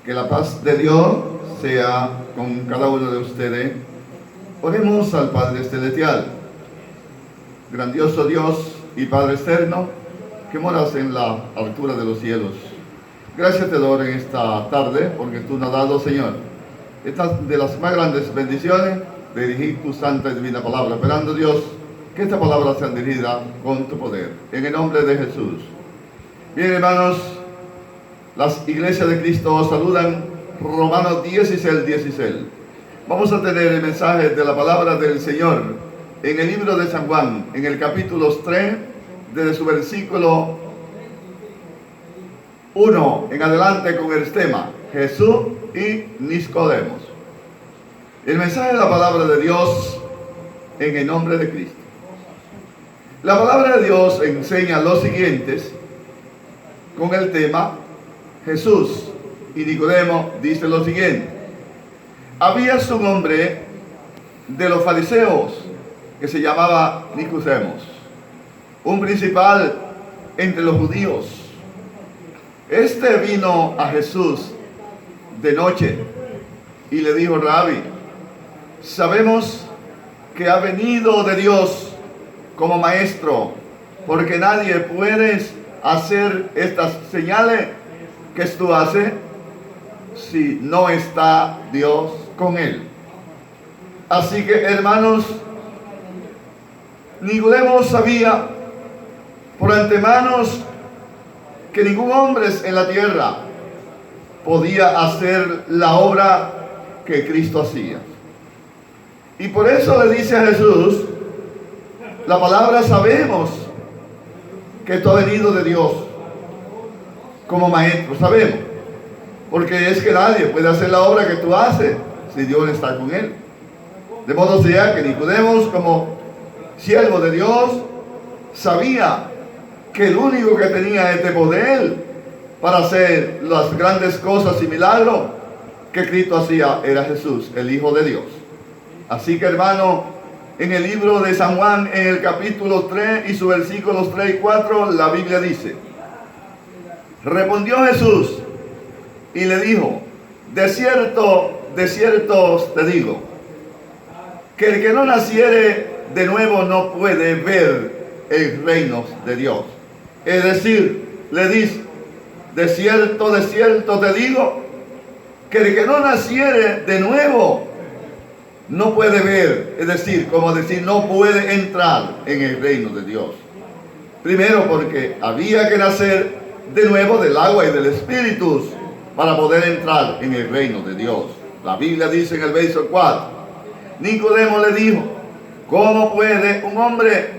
Que la paz de Dios sea con cada uno de ustedes. Oremos al Padre Celestial. Grandioso Dios y Padre eterno, que moras en la altura de los cielos. Gracias te doy en esta tarde, porque tú nos has dado, Señor, esta de las más grandes bendiciones, de dirigir tu santa y divina palabra, esperando, Dios, que esta palabra sea dirigida con tu poder. En el nombre de Jesús. Bien, hermanos, las iglesias de Cristo os saludan. Romanos 16. Vamos a tener el mensaje de la palabra del Señor en el libro de San Juan, en el capítulo 3, desde su versículo 1 en adelante, con el tema Jesús y Nicodemos. El mensaje de la palabra de Dios en el nombre de Cristo. La palabra de Dios enseña los siguientes con el tema Jesús y Nicodemo. Dice lo siguiente: había un hombre de los fariseos que se llamaba Nicodemos, un principal entre los judíos. Este vino a Jesús de noche y le dijo: Rabí, sabemos que ha venido de Dios como maestro, porque nadie puede hacer estas señales que tú haces si no está Dios con él. Así que, hermanos, Nicodemo sabía por antemano que ningún hombre en la tierra podía hacer la obra que Cristo hacía. Y por eso le dice a Jesús, la palabra sabemos que tú has venido de Dios como maestro, sabemos, porque es que nadie puede hacer la obra que tú haces si Dios está con él. De modo sea que Nicodemo, como siervo de Dios, sabía que el único que tenía este poder para hacer las grandes cosas y milagros que Cristo hacía era Jesús, el Hijo de Dios. Así que, hermano, en el libro de San Juan, en el capítulo 3 y sus versículos 3 y 4, la Biblia dice: respondió Jesús y le dijo: de cierto te digo, que el que no naciere de nuevo no puede ver el reino de Dios. Es decir, le dice: de cierto te digo, que el que no naciere de nuevo no puede ver, es decir, como decir, no puede entrar en el reino de Dios. Primero, porque había que nacer de nuevo del agua y del Espíritu para poder entrar en el reino de Dios. La Biblia dice en el verso 4, Nicodemo le dijo: ¿cómo puede un hombre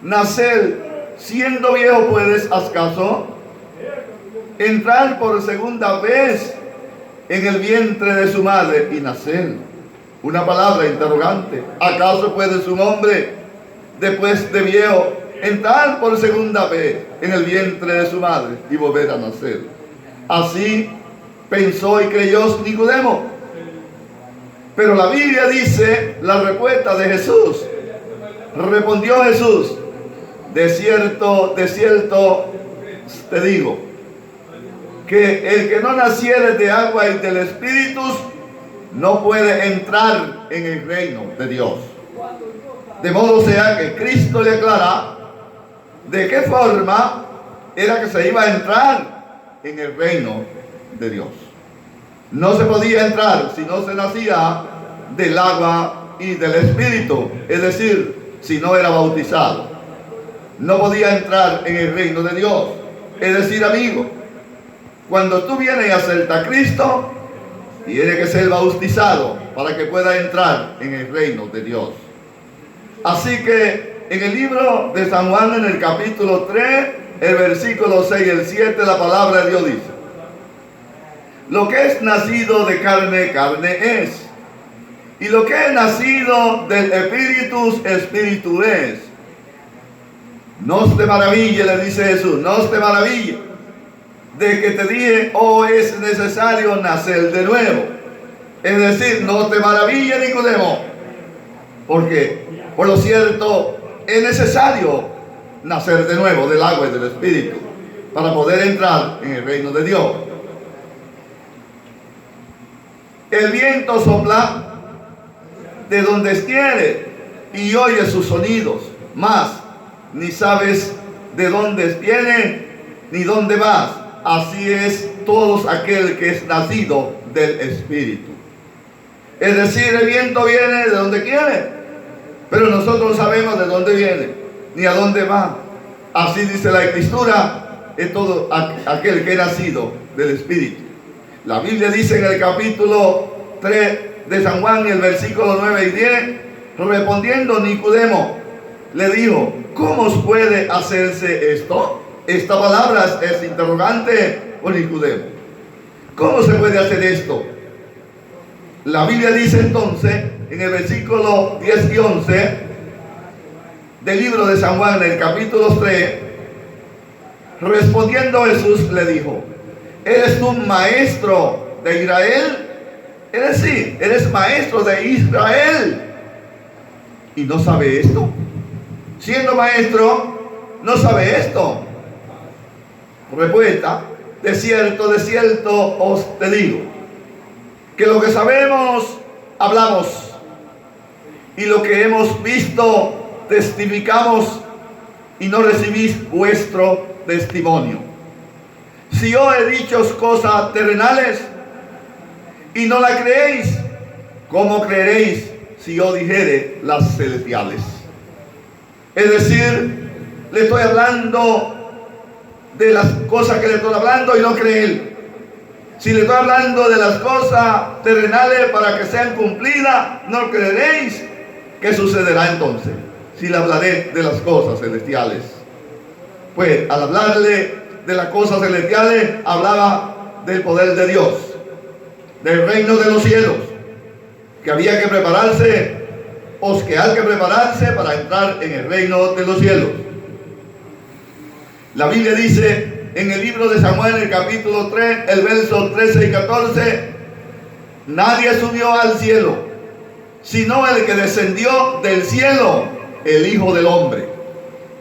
nacer siendo viejo? ¿Puedes acaso entrar por segunda vez en el vientre de su madre y nacer? Una palabra interrogante. ¿Acaso puede un hombre después de viejo entrar por segunda vez en el vientre de su madre y volver a nacer? Así pensó y creyó Nicodemo. Pero la Biblia dice la respuesta de Jesús. Respondió Jesús: de cierto te digo, que el que no naciere de agua y del Espíritu no puede entrar en el reino de Dios. De modo sea que Cristo le aclara de qué forma era que se iba a entrar en el reino de Dios. No se podía entrar si no se nacía del agua y del Espíritu, es decir, si no era bautizado. No podía entrar en el reino de Dios. Es decir, amigo, cuando tú vienes a aceptar a Cristo, tiene que ser bautizado para que pueda entrar en el reino de Dios. Así que en el libro de San Juan, en el capítulo 3, el versículo 6 y el 7, la palabra de Dios dice: lo que es nacido de carne, carne es, y lo que es nacido del Espíritu, Espíritu es. No te maravilles, le dice Jesús, no te maravilles de que te dije, es necesario nacer de nuevo. Es decir, no te maravilles, Nicodemo, porque por lo cierto es necesario nacer de nuevo del agua y del Espíritu para poder entrar en el reino de Dios. El viento sopla de donde quiere y oye sus sonidos, mas ni sabes de dónde viene ni dónde vas. Así es todo aquel que es nacido del Espíritu. Es decir, el viento viene de donde quiere, pero nosotros no sabemos de dónde viene ni a dónde va. Así dice la Escritura, es todo aquel que es nacido del Espíritu. La Biblia dice en el capítulo 3 de San Juan, el versículo 9 y 10, respondiendo Nicodemo, le dijo: ¿cómo puede hacerse esto? Esta palabra es interrogante por Nicodemo. ¿Cómo se puede hacer esto? La Biblia dice entonces, en el versículo 10 y 11 del libro de San Juan, en el capítulo 3, respondiendo Jesús le dijo: ¿eres tú maestro de Israel? Es decir, eres maestro de Israel y no sabe esto. Siendo maestro, no sabe esto. Respuesta: de cierto os te digo, que lo que sabemos, hablamos, y lo que hemos visto, testificamos, y no recibís vuestro testimonio. Si yo he dicho cosas terrenales y no la creéis, ¿cómo creeréis si yo dijere las celestiales? Es decir, le estoy hablando de las cosas que le estoy hablando y no cree él. Si le estoy hablando de las cosas terrenales para que sean cumplidas, no creeréis. ¿Qué sucederá entonces si le hablaré de las cosas celestiales? Pues al hablarle de las cosas celestiales, hablaba del poder de Dios, del reino de los cielos, que había que prepararse, o que hay que prepararse para entrar en el reino de los cielos. La Biblia dice en el libro de Samuel, en el capítulo 3, el verso 13 y 14, nadie subió al cielo, sino el que descendió del cielo, el Hijo del Hombre,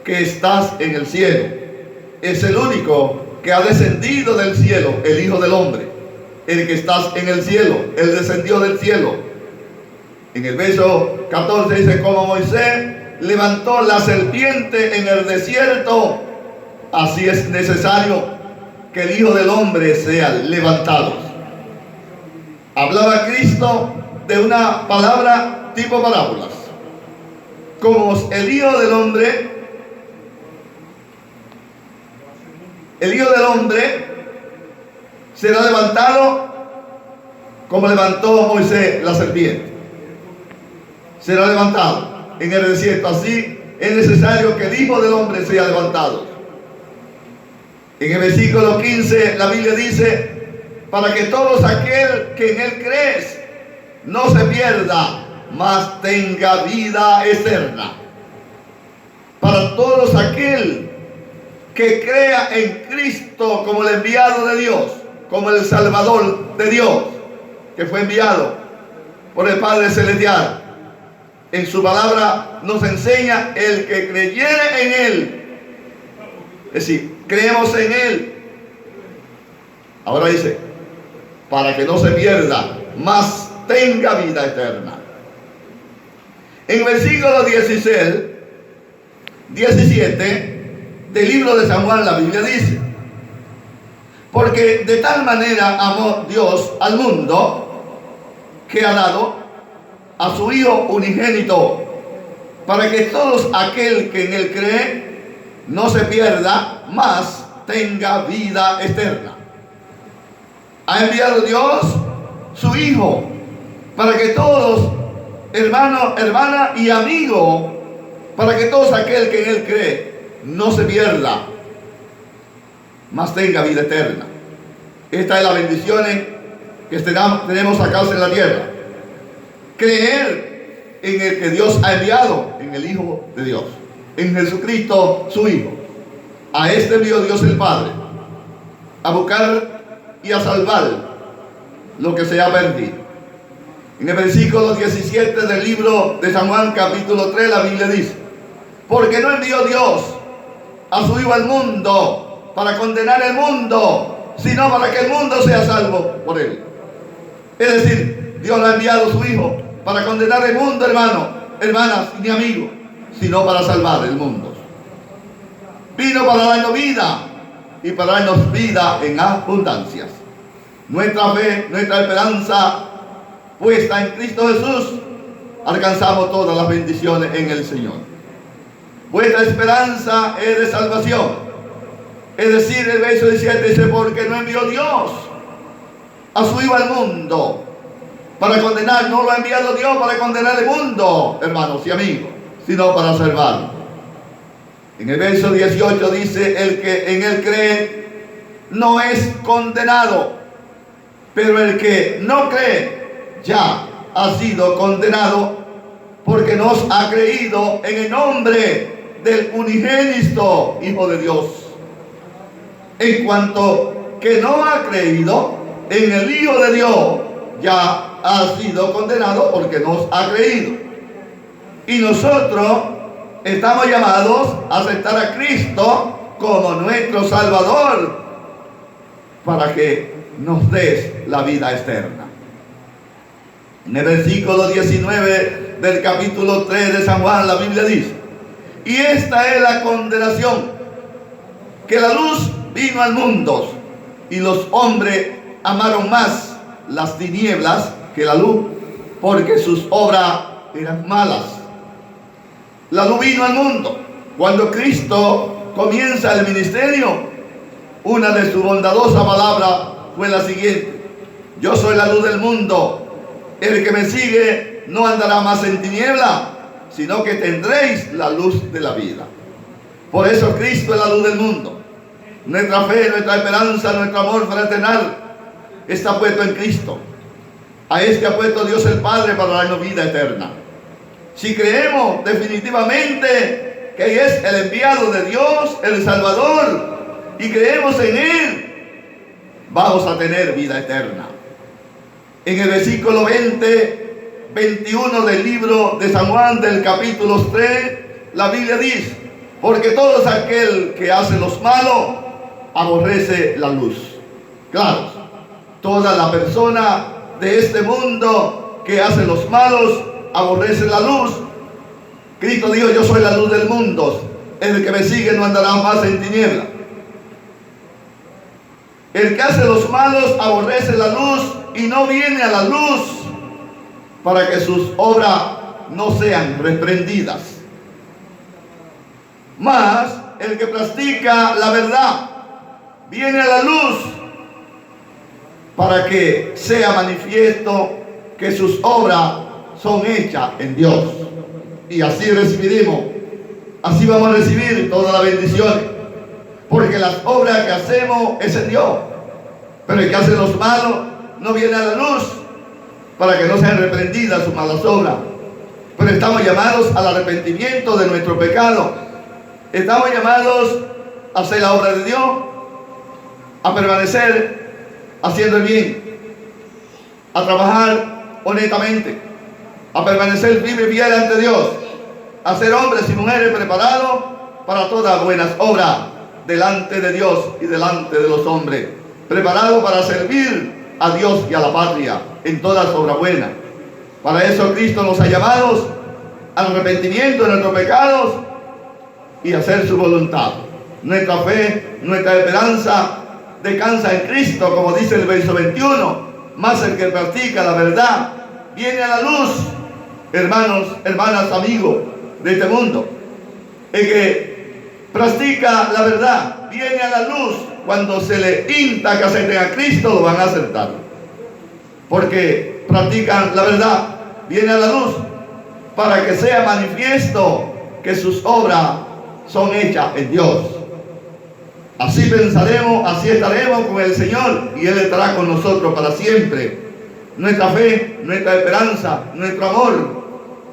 que estás en el cielo. Es el único que ha descendido del cielo, el Hijo del Hombre, el que estás en el cielo. Él descendió del cielo. En el verso 14 dice: como Moisés levantó la serpiente en el desierto, así es necesario que el Hijo del Hombre sea levantado. Hablaba Cristo de una palabra tipo parábolas. Como el Hijo del Hombre será levantado como levantó Moisés la serpiente. Será levantado en el desierto. Así es necesario que el Hijo del Hombre sea levantado. En el versículo 15 la Biblia dice: para que todos aquel que en él crees no se pierda, mas tenga vida eterna. Para todos aquel que crea en Cristo como el enviado de Dios, como el Salvador de Dios, que fue enviado por el Padre Celestial. En su palabra nos enseña: el que creyere en él. Es decir, creemos en él. Ahora dice: para que no se pierda, mas tenga vida eterna. En versículo 17 del libro de San Juan, la Biblia dice: porque de tal manera amó Dios al mundo, que ha dado a su Hijo unigénito, para que todos aquel que en él cree no se pierda, mas tenga vida eterna. Ha enviado Dios su Hijo para que todos, hermano, hermana y amigo, para que todos aquel que en él cree no se pierda, mas tenga vida eterna. Esta es la bendición que tenemos acá en la tierra. Creer en el que Dios ha enviado, en el Hijo de Dios, en Jesucristo su Hijo. A este envió Dios el Padre a buscar y a salvar lo que se ha perdido. En el versículo 17 del libro de San Juan, capítulo 3, la Biblia dice: porque no envió Dios a su Hijo al mundo para condenar el mundo, sino para que el mundo sea salvo por él. Es decir, Dios no ha enviado a su Hijo para condenar el mundo, hermano, hermanas, ni amigos, sino para salvar el mundo. Vino para darnos vida y para darnos vida en abundancias. Nuestra fe, nuestra esperanza puesta en Cristo Jesús, alcanzamos todas las bendiciones en el Señor. Vuestra esperanza es de salvación. Es decir, el verso 17 dice, porque no envió Dios a su Hijo al mundo para condenar, no lo ha enviado Dios para condenar el mundo, hermanos y amigos, sino para salvarlo. En el verso 18 dice, el que en él cree no es condenado, pero el que no cree ya ha sido condenado porque no ha creído en el nombre del unigénito Hijo de Dios. En cuanto que no ha creído en el Hijo de Dios, ya ha sido condenado porque no ha creído. Y nosotros estamos llamados a aceptar a Cristo como nuestro Salvador para que nos des la vida eterna. En el versículo 19 del capítulo 3 de San Juan, la Biblia dice, y esta es la condenación, que la luz vino al mundo, y los hombres amaron más las tinieblas que la luz, porque sus obras eran malas. La luz vino al mundo. Cuando Cristo comienza el ministerio, una de sus bondadosas palabras fue la siguiente: yo soy la luz del mundo. El que me sigue no andará más en tiniebla, sino que tendréis la luz de la vida. Por eso Cristo es la luz del mundo. Nuestra fe, nuestra esperanza, nuestro amor fraternal está puesto en Cristo. A este ha puesto Dios el Padre para darnos vida eterna. Si creemos definitivamente que es el enviado de Dios, el Salvador, y creemos en Él, vamos a tener vida eterna. En el versículo 21 del libro de San Juan, del capítulo 3, la Biblia dice, porque todo aquel que hace los malos aborrece la luz. Claro, toda la persona de este mundo que hace los malos aborrece la luz. Cristo dijo, yo soy la luz del mundo, el que me sigue no andará más en tiniebla. El que hace los malos aborrece la luz y no viene a la luz para que sus obras no sean reprendidas. Mas el que practica la verdad viene a la luz para que sea manifiesto que sus obras son hechas en Dios. Y así recibiremos, así vamos a recibir todas las bendiciones, porque las obras que hacemos es en Dios. Pero el que hace los malos no viene a la luz para que no sean reprendidas sus malas obras. Pero estamos llamados al arrepentimiento de nuestro pecado. Estamos llamados a hacer la obra de Dios, a permanecer haciendo el bien, a trabajar honestamente, a permanecer firme y fiel ante Dios, a ser hombres y mujeres preparados para todas buenas obras delante de Dios y delante de los hombres, preparados para servir a Dios y a la patria en todas obras buenas. Para eso Cristo nos ha llamado al arrepentimiento de nuestros pecados y hacer su voluntad. Nuestra fe, nuestra esperanza descansa en Cristo, como dice el verso 21. Más el que practica la verdad viene a la luz. Hermanos, hermanas, amigos de este mundo, el que practica la verdad viene a la luz. Cuando se le insta que acepten a Cristo, lo van a aceptar, porque practican la verdad, viene a la luz para que sea manifiesto que sus obras son hechas en Dios. Así pensaremos, así estaremos con el Señor, y Él estará con nosotros para siempre. Nuestra fe, nuestra esperanza, nuestro amor,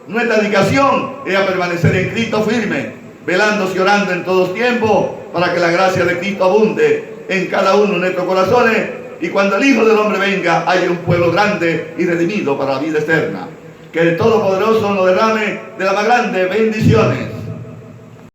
nuestra dedicación es a permanecer en Cristo firme, velando y orando en todos tiempos, para que la gracia de Cristo abunde en cada uno de nuestros corazones, y cuando el Hijo del Hombre venga, haya un pueblo grande y redimido para la vida eterna. Que el Todopoderoso nos derrame de las más grandes bendiciones.